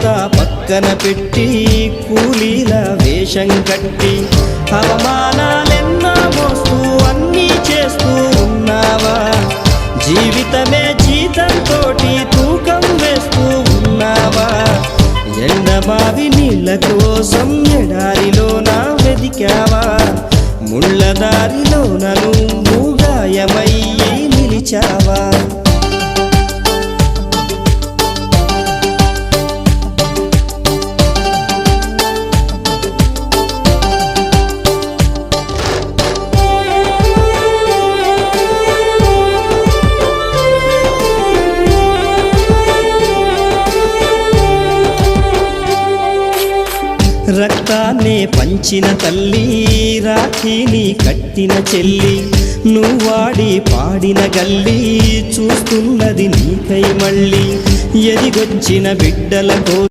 అంతా పక్కన పెట్టి కూలీల వేషం కట్టి అవమానాలెన్నో మోస్తూ అన్నీ చేస్తూ ఉన్నావా? జీవితమే జీతంతోటి తూకం వేస్తూ ఉన్నావా? ఎండమావి నీళ్ళ కోసం ఎడారిలోన వెదికావా? ముళ్ళదారిలోన నువ్వు గాయమయ్యి నిలిచావా? రక్తాన్నే పంచిన తల్లి, రాఖీని కట్టిన చెల్లి, నువ్వాడి పాడిన గల్లి చూస్తున్నది నీకై మళ్ళీ. ఎదిగొచ్చిన బిడ్డలకో